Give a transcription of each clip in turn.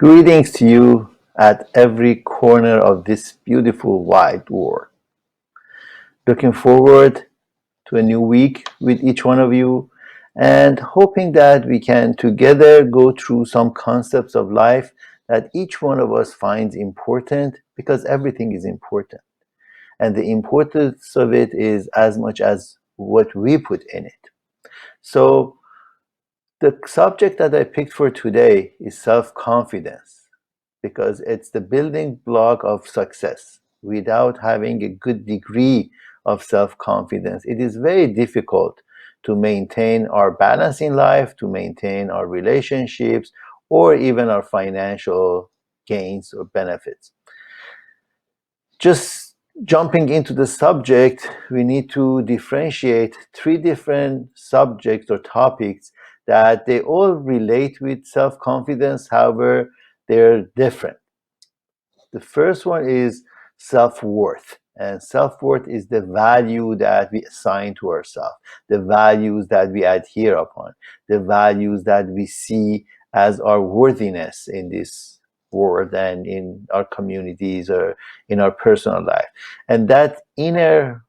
Greetings to you at every corner of this beautiful wide world. Looking forward to a new week with each one of you and hoping that we can together go through some concepts of life that each one of us finds important because everything is important. And the importance of it is as much as what we put in it. So, the subject that I picked for today is self confidence because it's the building block of success. Without having a good degree of self confidence, it is very difficult to maintain our balance in life, to maintain our relationships, or even our financial gains or benefits. Just jumping into the subject, we need to differentiate three different subjects or topics that they all relate with self confidence, however, they're different. The first one is self worth. And self worth is the value that we assign to ourselves, the values that we adhere upon, the values that we see as our worthiness in this world and in our communities or in our personal life. And that inner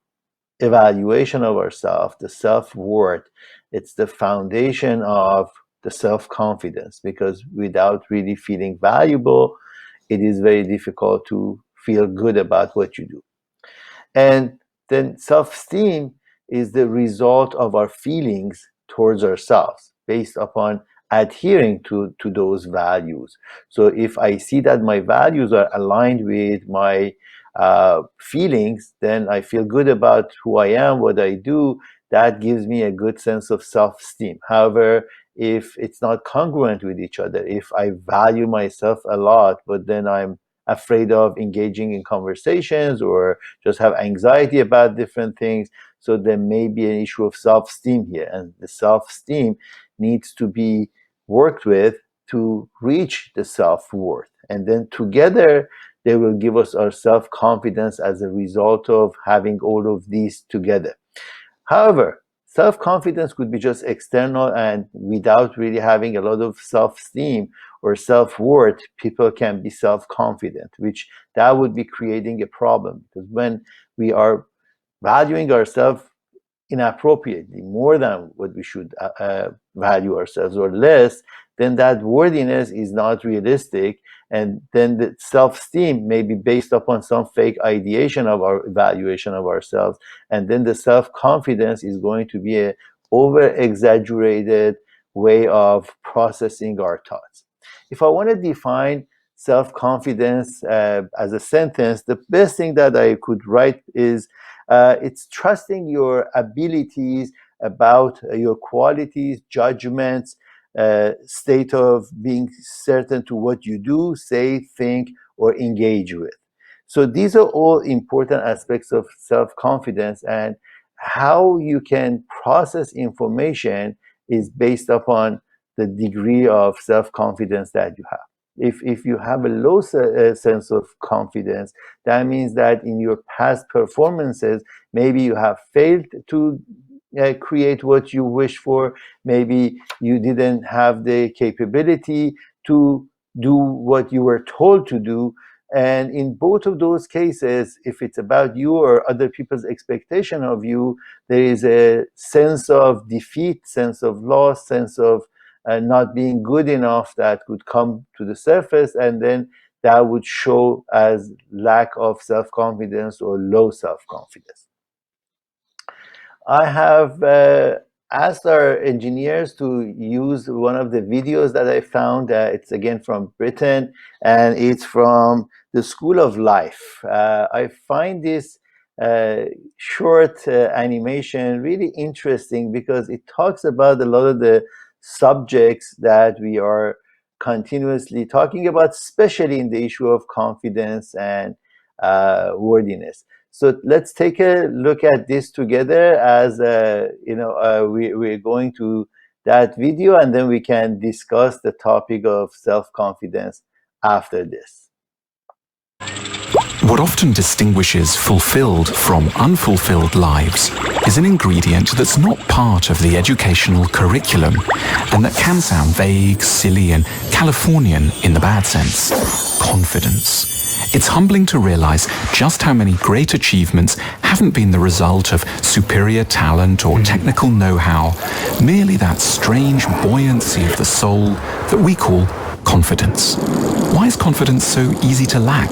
evaluation of ourselves, the self worth, it's the foundation of the self confidence because without really feeling valuable, it is very difficult to feel good about what you do. And then self esteem is the result of our feelings towards ourselves based upon adhering to those values. So if I see that my values are aligned with my feelings, then I feel good about who I am, what I do. That gives me a good sense of self esteem. However, if it's not congruent with each other, if I value myself a lot, but then I'm afraid of engaging in conversations or just have anxiety about different things. So there may be an issue of self-esteem here, and the self-esteem needs to be worked with to reach the self-worth. And then together, they will give us our self-confidence as a result of having all of these together. However, self-confidence could be just external and without really having a lot of self-esteem or self-worth, people can be self-confident, which that would be creating a problem because when we are valuing ourselves inappropriately, more than what we should value ourselves or less, then that worthiness is not realistic. And then the self-esteem may be based upon some fake ideation of our evaluation of ourselves. And then the self-confidence is going to be a over-exaggerated way of processing our thoughts. If I want to define self-confidence as a sentence, the best thing that I could write is it's trusting your abilities about your qualities, judgments, state of being certain to what you do, say, think, or engage with. So these are all important aspects of self-confidence, and how you can process information is based upon the degree of self-confidence that you have. If you have a low sense of confidence, that means that in your past performances, maybe you have failed to create what you wish for. Maybe you didn't have the capability to do what you were told to do. And in both of those cases, if it's about you or other people's expectation of you, there is a sense of defeat, sense of loss, sense of not being good enough that could come to the surface, and then that would show as lack of self-confidence or low self-confidence. I have asked our engineers to use one of the videos that I found. It's again from Britain, and it's from the School of Life. I find this short animation really interesting because it talks about a lot of the subjects that we are continuously talking about, especially in the issue of confidence and worthiness. So let's take a look at this together as we're going to that video, and then we can discuss the topic of self-confidence after this. What often distinguishes fulfilled from unfulfilled lives is an ingredient that's not part of the educational curriculum and that can sound vague, silly, and Californian in the bad sense. Confidence. It's humbling to realize just how many great achievements haven't been the result of superior talent or technical know-how, merely that strange buoyancy of the soul that we call confidence. Why is confidence so easy to lack?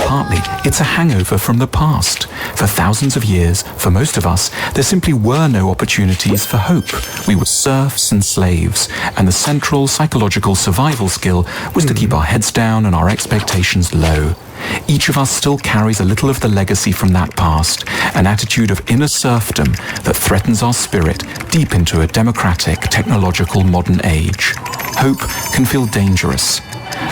Partly, it's a hangover from the past. For thousands of years, for most of us, there simply were no opportunities for hope. We were serfs and slaves, and the central psychological survival skill was to keep our heads down and our expectations low. Each of us still carries a little of the legacy from that past, an attitude of inner serfdom that threatens our spirit deep into a democratic, technological modern age. Hope can feel dangerous.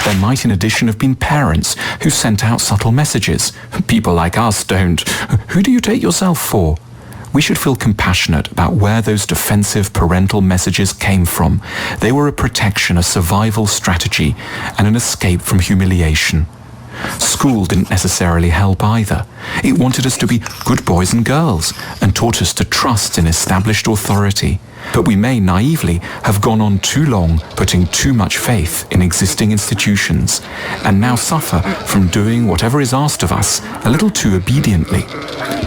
There might in addition have been parents who sent out subtle messages. People like us don't. Who do you take yourself for? We should feel compassionate about where those defensive parental messages came from. They were a protection, a survival strategy, and an escape from humiliation. School didn't necessarily help either. It wanted us to be good boys and girls and taught us to trust in established authority. But we may naively have gone on too long putting too much faith in existing institutions and now suffer from doing whatever is asked of us a little too obediently.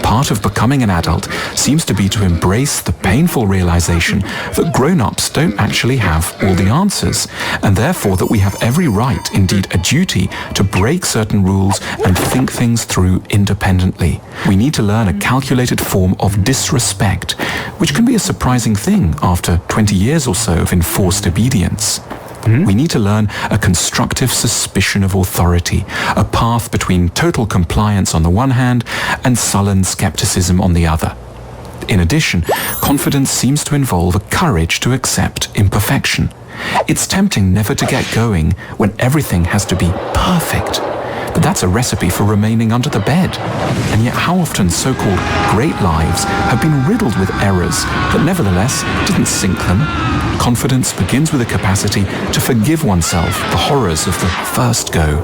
Part of becoming an adult seems to be to embrace the painful realization that grown-ups don't actually have all the answers, and therefore that we have every right, indeed a duty, to break certain rules and think things through independently. We need to learn a calculated form of disrespect, which can be a surprising thing after 20 years or so of enforced obedience. We need to learn a constructive suspicion of authority, a path between total compliance on the one hand and sullen skepticism on the other. In addition, confidence seems to involve a courage to accept imperfection. It's tempting never to get going when everything has to be perfect. But that's a recipe for remaining under the bed. And yet how often so-called great lives have been riddled with errors that nevertheless didn't sink them? Confidence begins with a capacity to forgive oneself the horrors of the first go.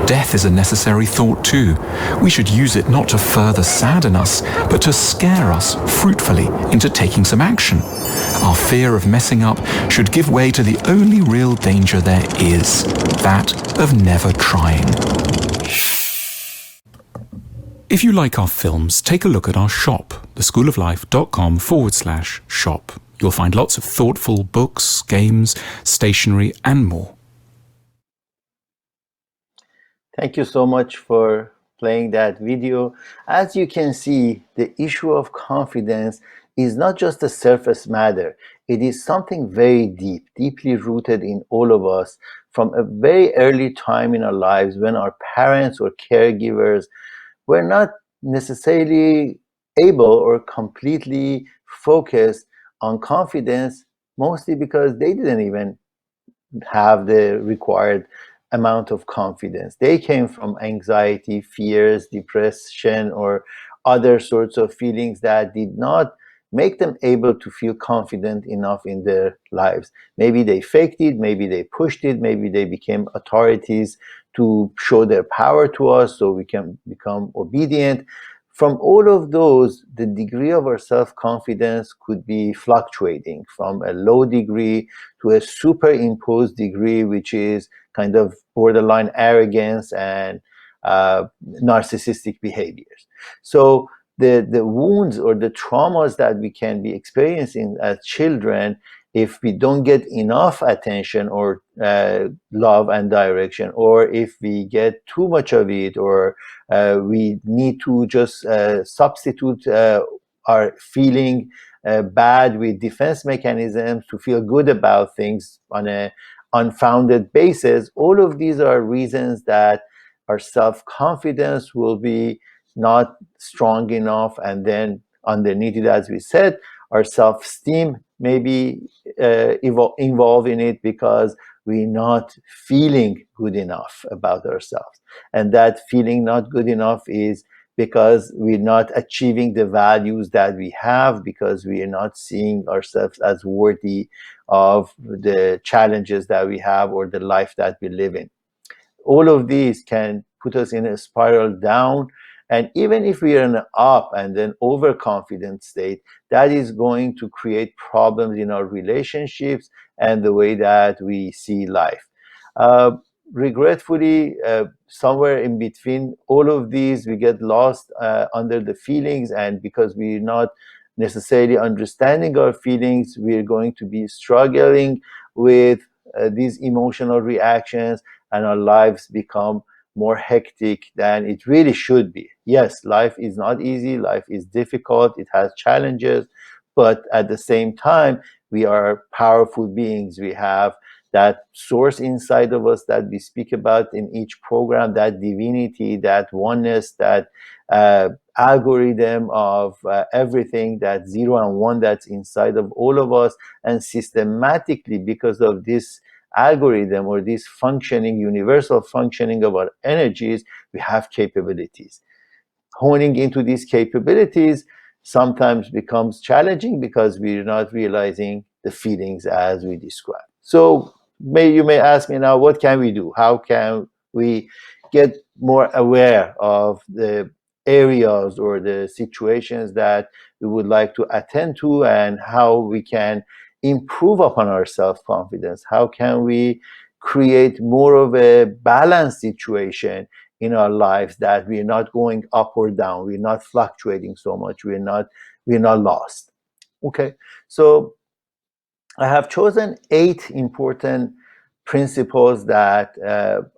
Death is a necessary thought too. We should use it not to further sadden us, but to scare us fruitfully into taking some action. Our fear of messing up should give way to the only real danger there is, that of never trying. If you like our films, take a look at our shop, theschooloflife.com/shop. You'll find lots of thoughtful books, games, stationery, and more. Thank you so much for playing that video. As you can see, the issue of confidence is not just a surface matter. It is something very deep, deeply rooted in all of us from a very early time in our lives when our parents or caregivers were not necessarily able or completely focused on confidence, mostly because they didn't even have the required amount of confidence. They came from anxiety, fears, depression, or other sorts of feelings that did not make them able to feel confident enough in their lives. Maybe they faked it, maybe they pushed it, maybe they became authorities to show their power to us so we can become obedient. From all of those, the degree of our self-confidence could be fluctuating from a low degree to a superimposed degree, which is kind of borderline arrogance and narcissistic behaviors. So the wounds or the traumas that we can be experiencing as children, if we don't get enough attention or love and direction, or if we get too much of it, or we need to just substitute our feeling bad with defense mechanisms to feel good about things on a unfounded basis. All of these are reasons that our self-confidence will be not strong enough, and then underneath it, as we said, our self-esteem may be involved in it because we're not feeling good enough about ourselves. And that feeling not good enough is because we're not achieving the values that we have, because we are not seeing ourselves as worthy of the challenges that we have or the life that we live in. All of these can put us in a spiral down. And even if we are in an up and then overconfident state, that is going to create problems in our relationships and the way that we see life. Uh, Regretfully, somewhere in between all of these, we get lost under the feelings, and because we're not necessarily understanding our feelings, we're going to be struggling with these emotional reactions, and our lives become more hectic than it really should be. Yes, life is not easy, life is difficult, it has challenges, but at the same time, we are powerful beings. We have that source inside of us that we speak about in each program, that divinity, that oneness, that algorithm of everything, that zero and one that's inside of all of us. And systematically, because of this algorithm or this functioning, universal functioning of our energies, we have capabilities. Honing into these capabilities sometimes becomes challenging because we're not realizing the feelings as we described. So you may ask me now, what can we do? How can we get more aware of the areas or the situations that we would like to attend to, and how we can improve upon our self-confidence? How can we create more of a balanced situation in our lives, that we're not going up or down, we're not fluctuating so much, we're not lost? Okay, so I have chosen 8 important principles that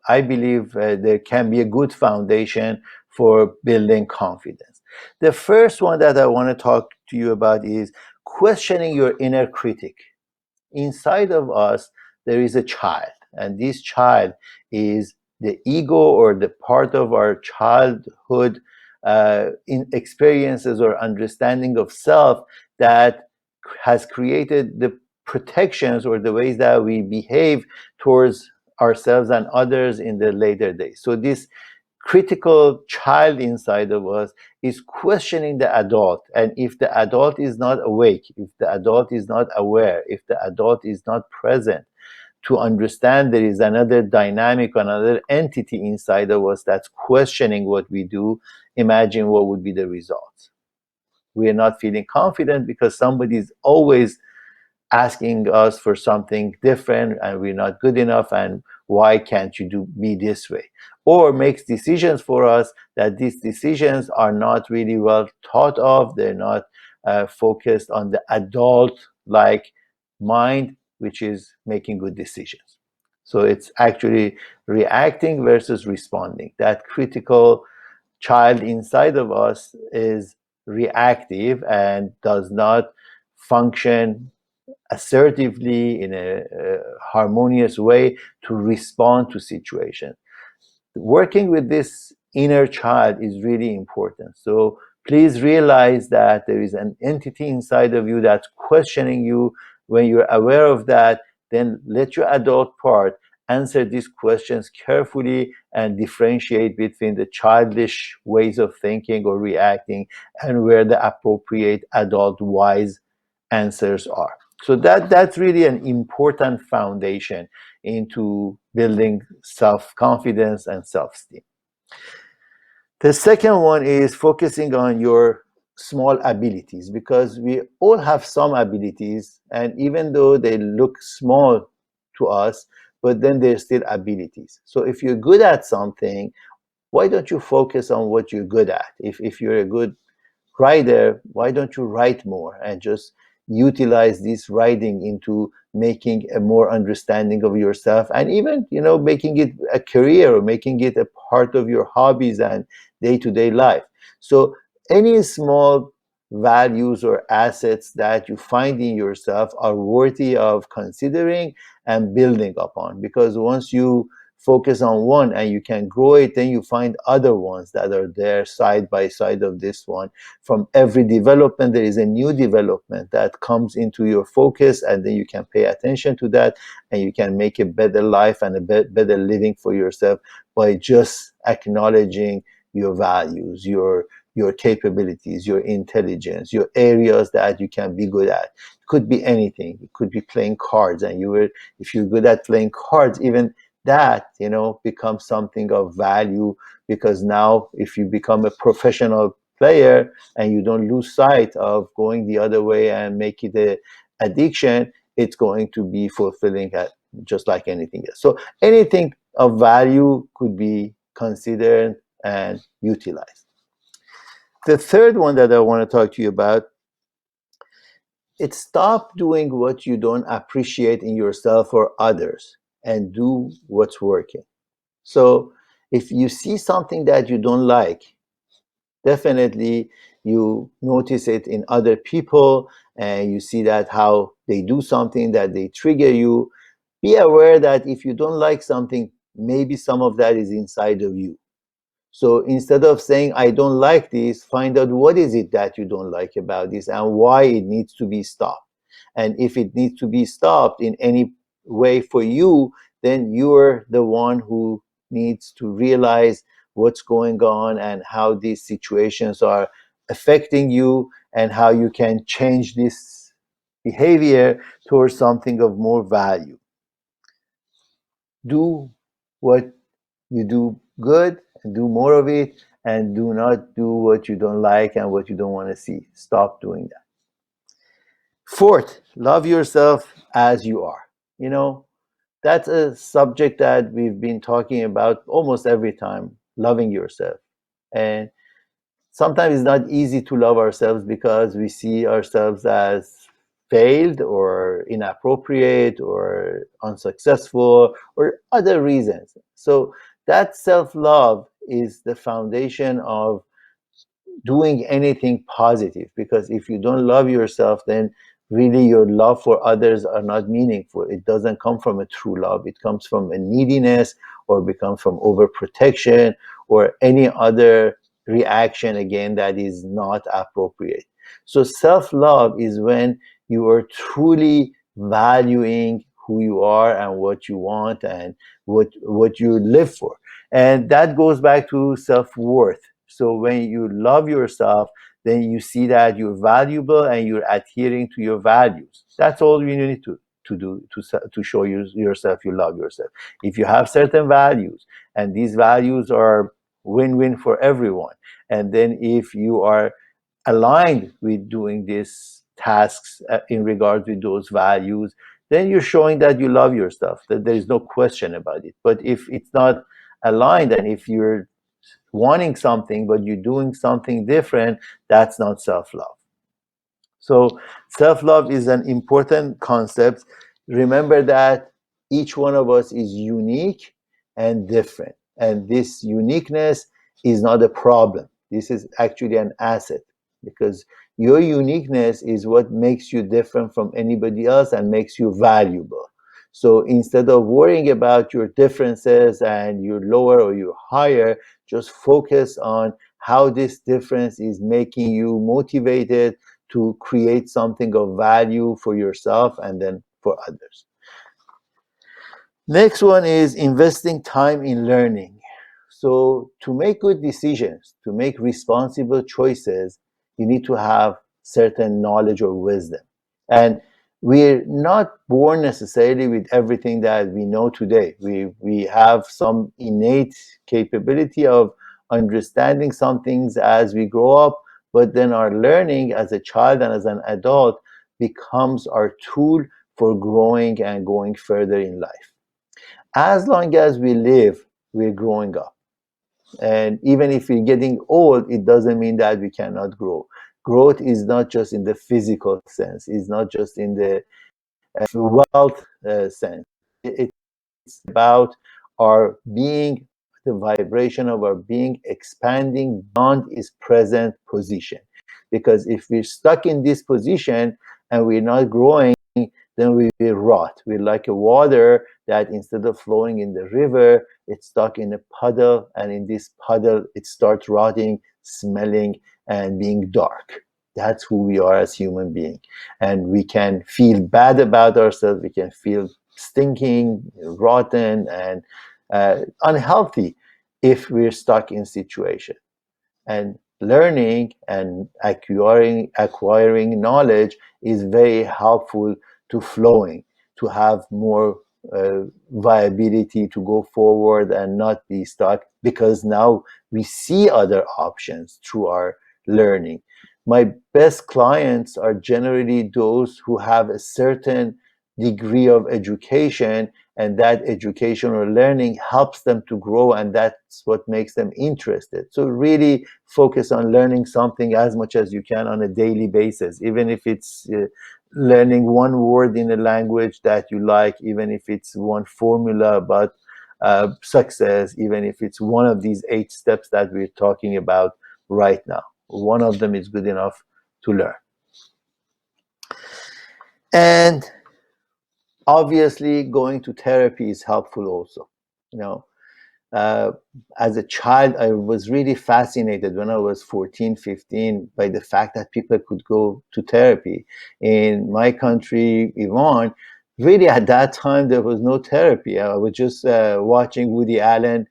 I believe there can be a good foundation for building confidence. The first one that I want to talk to you about is questioning your inner critic. Inside of us, there is a child, and this child is the ego, or the part of our childhood in experiences or understanding of self that has created the protections or the ways that we behave towards ourselves and others in the later days. So this critical child inside of us is questioning the adult. And if the adult is not awake, if the adult is not aware, if the adult is not present to understand there is another dynamic, another entity inside of us that's questioning what we do, imagine what would be the results. We are not feeling confident because somebody is always asking us for something different, and we're not good enough, and why can't you be this way? Or makes decisions for us that these decisions are not really well thought of. They're not focused on the adult like mind, which is making good decisions. So it's actually reacting versus responding. That critical child inside of us is reactive and does not function assertively in a harmonious way to respond to situations. Working with this inner child is really important. So please realize that there is an entity inside of you that's questioning you. When you're aware of that, then let your adult part answer these questions carefully and differentiate between the childish ways of thinking or reacting and where the appropriate adult wise answers are. So that's really an important foundation into building self-confidence and self-esteem. The second one is focusing on your small abilities, because we all have some abilities, and even though they look small to us, but then they're still abilities. So if you're good at something, why don't you focus on what you're good at? If you're a good writer, why don't you write more and just utilize this writing into making a more understanding of yourself, and even making it a career or making it a part of your hobbies and day-to-day life. So any small values or assets that you find in yourself are worthy of considering and building upon, because once you focus on one and you can grow it, then you find other ones that are there side by side of this one. From every development, there is a new development that comes into your focus, and then you can pay attention to that, and you can make a better life and a better living for yourself by just acknowledging your values, your capabilities, your intelligence, your areas that you can be good at. It could be anything. It could be playing cards, and if you're good at playing cards, even that, becomes something of value, because now if you become a professional player and you don't lose sight of going the other way and make it a addiction, it's going to be fulfilling, just like anything else. So anything of value could be considered and utilized. The third one that I want to talk to you about, it's stop doing what you don't appreciate in yourself or others and do what's working. So if you see something that you don't like, definitely you notice it in other people and you see that how they do something that they trigger you. Be aware that if you don't like something, maybe some of that is inside of you. So instead of saying, I don't like this, find out what is it that you don't like about this and why it needs to be stopped. And if it needs to be stopped in any way for you, then you're the one who needs to realize what's going on and how these situations are affecting you and how you can change this behavior towards something of more value. Do what you do good and do more of it, and do not do what you don't like and what you don't want to see. Stop doing that. Fourth, love yourself as you are. That's a subject that we've been talking about almost every time, loving yourself. And sometimes it's not easy to love ourselves because we see ourselves as failed or inappropriate or unsuccessful or other reasons. So that self-love is the foundation of doing anything positive, because if you don't love yourself, then really your love for others are not meaningful. It doesn't come from a true love. It comes from a neediness, or becomes from overprotection, or any other reaction, again, that is not appropriate. So self-love is when you are truly valuing who you are and what you want and what you live for. And that goes back to self-worth. So when you love yourself, then you see that you're valuable and you're adhering to your values. That's all you need to do to show yourself you love yourself. If you have certain values, and these values are win-win for everyone, and then if you are aligned with doing these tasks in regards with those values, then you're showing that you love yourself, that there is no question about it. But if it's not aligned, and if you're wanting something but you're doing something different, that's not self-love. So self-love is an important concept. Remember that each one of us is unique and different, and this uniqueness is not a problem. This is actually an asset, because your uniqueness is what makes you different from anybody else and makes you valuable. So instead of worrying about your differences and you're lower or you're higher, just focus on how this difference is making you motivated to create something of value for yourself and then for others. Next one is investing time in learning. So to make good decisions, to make responsible choices, you need to have certain knowledge or wisdom. And we're not born necessarily with everything that we know today. We have some innate capability of understanding some things as we grow up, but then our learning as a child and as an adult becomes our tool for growing and going further in life. As long as we live, we're growing up. And even if we're getting old, it doesn't mean that we cannot grow. Growth is not just in the physical sense, it's not just in the wealth sense. It's about our being, the vibration of our being expanding beyond its present position. Because if we're stuck in this position and we're not growing, then we will rot. We're like a water that instead of flowing in the river, it's stuck in a puddle, and in this puddle, it starts rotting, smelling, and being dark. That's who we are as human beings. And we can feel bad about ourselves. We can feel stinking, rotten, and unhealthy if we're stuck in situation. And learning and acquiring knowledge is very helpful to flowing, to have more viability to go forward and not be stuck, because now we see other options through our learning. My best clients are generally those who have a certain degree of education, and that education or learning helps them to grow, and that's what makes them interested. So really focus on learning something as much as you can on a daily basis, even if it's learning one word in a language that you like, even if it's one formula about success, even if it's one of these 8 steps that we're talking about right now. One of them is good enough to learn. And obviously, going to therapy is helpful also. You know, uh, as a child, I was really fascinated when I was 14, 15 by the fact that people could go to therapy. In my country, Iran, really at that time, there was no therapy. I was just watching Woody Allen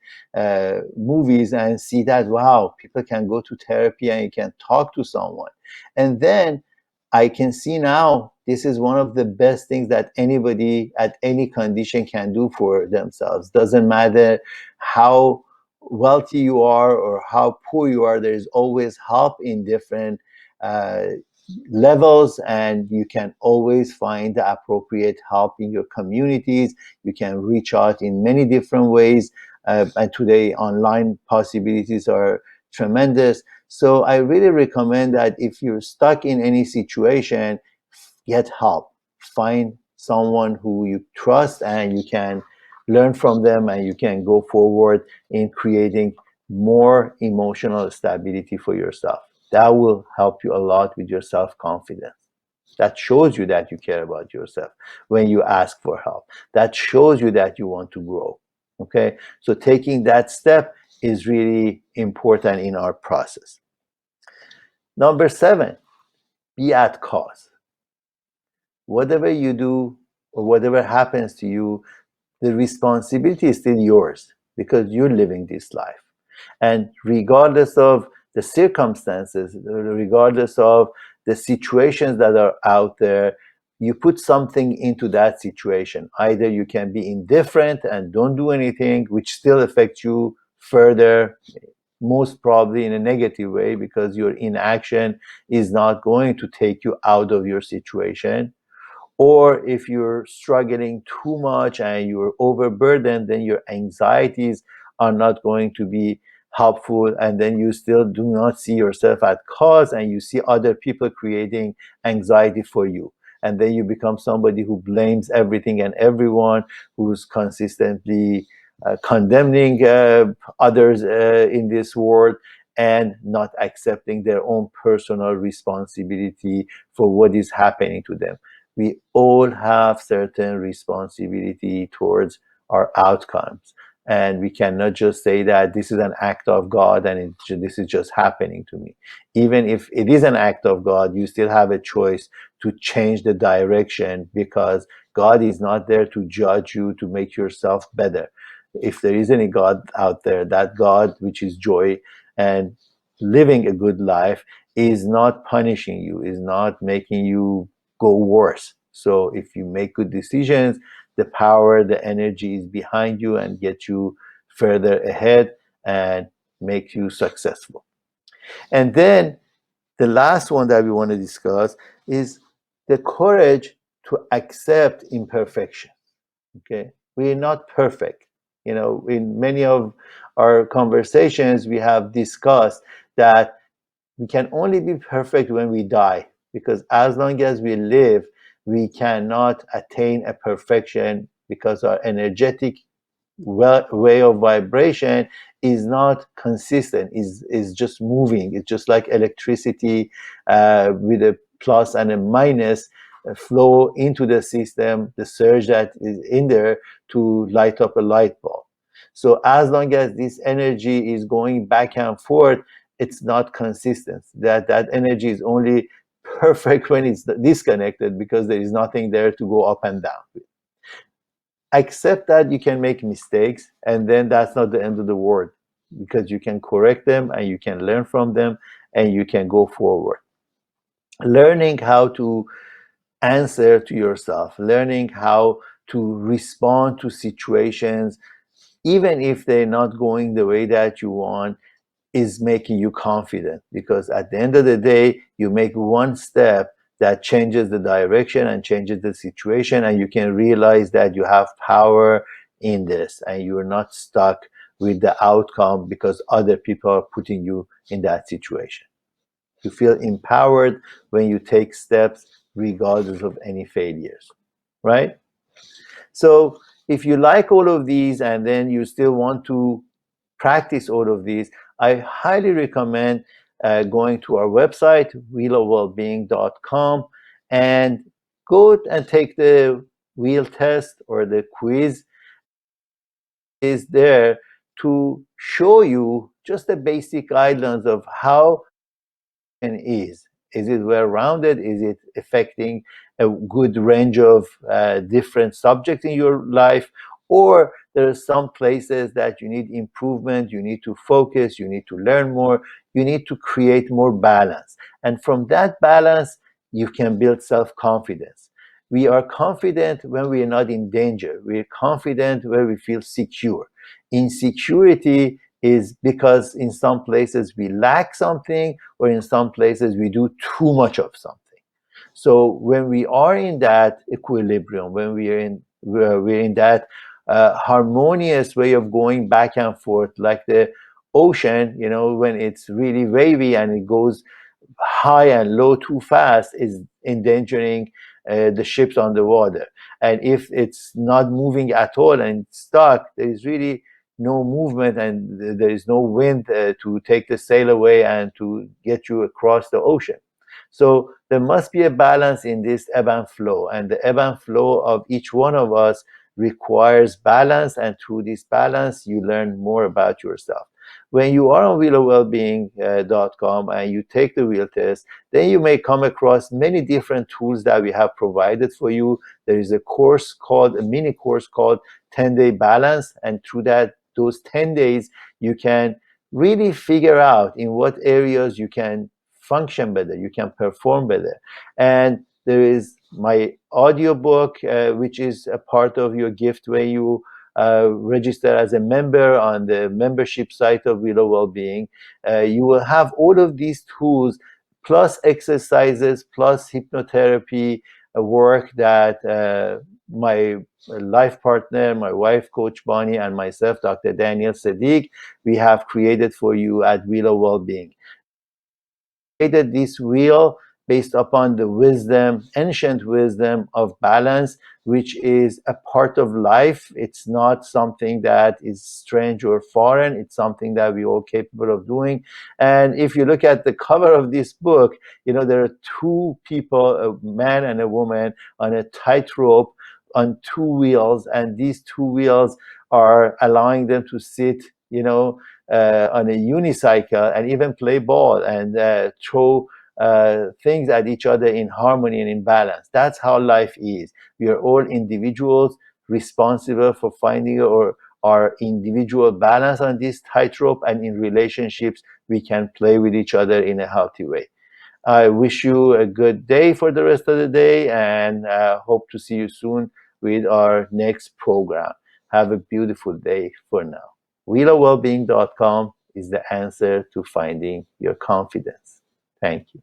movies and see that, wow, people can go to therapy and you can talk to someone. And then I can see now this is one of the best things that anybody at any condition can do for themselves. Doesn't matter how wealthy you are or how poor you are, there is always help in different uh, levels, and you can always find the appropriate help in your communities. You can reach out in many different ways, and today online possibilities are tremendous. So I really recommend that if you're stuck in any situation, get help. Find someone who you trust and you can learn from them, and you can go forward in creating more emotional stability for yourself. That will help you a lot with your self-confidence. That shows you that you care about yourself when you ask for help. That shows you that you want to grow. Okay, so taking that step is really important in our process. Number 7, be at cause. Whatever you do or whatever happens to you, the responsibility is still yours because you're living this life. And regardless of the circumstances, regardless of the situations that are out there, you put something into that situation. Either you can be indifferent and don't do anything, which still affects you further, most probably in a negative way, because your inaction is not going to take you out of your situation. Or if you're struggling too much and you're overburdened, then your anxieties are not going to be helpful, and then you still do not see yourself at cause, and you see other people creating anxiety for you, and then you become somebody who blames everything and everyone, who's consistently condemning others in this world, and not accepting their own personal responsibility for what is happening to them. We all have certain responsibility towards our outcomes, and we cannot just say that this is an act of God and this is just happening to me. Even if it is an act of God, you still have a choice to change the direction, because God is not there to judge you to make yourself better. If there is any God out there, that God, which is joy and living a good life, is not punishing you, is not making you go worse. So if you make good decisions, the power, the energy is behind you and get you further ahead and make you successful. And then the last one that we want to discuss is the courage to accept imperfection. Okay, we're not perfect. You know, in many of our conversations, we have discussed that we can only be perfect when we die, because as long as we live, we cannot attain a perfection, because our energetic way of vibration is not consistent, is just moving. It's just like electricity with a plus and a minus flow into the system, the surge that is in there to light up a light bulb. So as long as this energy is going back and forth, it's not consistent. That energy is only perfect when it's disconnected, because there is nothing there to go up and down. Accept that you can make mistakes, and then that's not the end of the world, because you can correct them and you can learn from them and you can go forward. Learning how to answer to yourself, learning how to respond to situations, even if they're not going the way that you want, is making you confident. Because at the end of the day, you make one step that changes the direction and changes the situation, and you can realize that you have power in this and you're not stuck with the outcome because other people are putting you in that situation. You feel empowered when you take steps regardless of any failures, right? So if you like all of these and then you still want to practice all of these, I highly recommend going to our website, wheelofwellbeing.com, and go and take the wheel test or the quiz. Is there to show you just the basic guidelines of how it is. Is it well rounded? Is it affecting a good range of different subjects in your life? Or there are some places that you need improvement, you need to focus, you need to learn more, you need to create more balance. And from that balance, you can build self confidence. We are confident when we are not in danger. We are confident where we feel secure. Insecurity is because in some places we lack something, or in some places we do too much of something. So when we are in that equilibrium, when we're in that harmonious way of going back and forth, like the ocean, when it's really wavy and it goes high and low too fast, is endangering the ships on the water. And if it's not moving at all and it's stuck, there is really no movement and there is no wind to take the sail away and to get you across the ocean. So there must be a balance in this ebb and flow, and the ebb and flow of each one of us requires balance, and through this balance you learn more about yourself. When you are on wheelofwellbeing.com and you take the wheel test, then you may come across many different tools that we have provided for you. There is a mini course called 10-Day Balance, and through those 10 days, you can really figure out in what areas you can function better, you can perform better. And there is my audiobook, which is a part of your gift when you register as a member on the membership site of Wheel of Wellbeing. You will have all of these tools, plus exercises, plus hypnotherapy work that my life partner, my wife, Coach Bonnie, and myself, Dr. Daniel Sadiq, we have created for you at Wheel of Wellbeing. Created this wheel based upon the wisdom, ancient wisdom of balance, which is a part of life. It's not something that is strange or foreign. It's something that we're all capable of doing. And if you look at the cover of this book, there are two people, a man and a woman, on a tightrope on two wheels, and these two wheels are allowing them to sit, on a unicycle and even play ball and throw things at each other in harmony and in balance. That's how life is. We are all individuals responsible for finding our individual balance on this tightrope, and in relationships, we can play with each other in a healthy way. I wish you a good day for the rest of the day, and hope to see you soon with our next program. Have a beautiful day for now. wheelofwellbeing.com is the answer to finding your confidence. Thank you.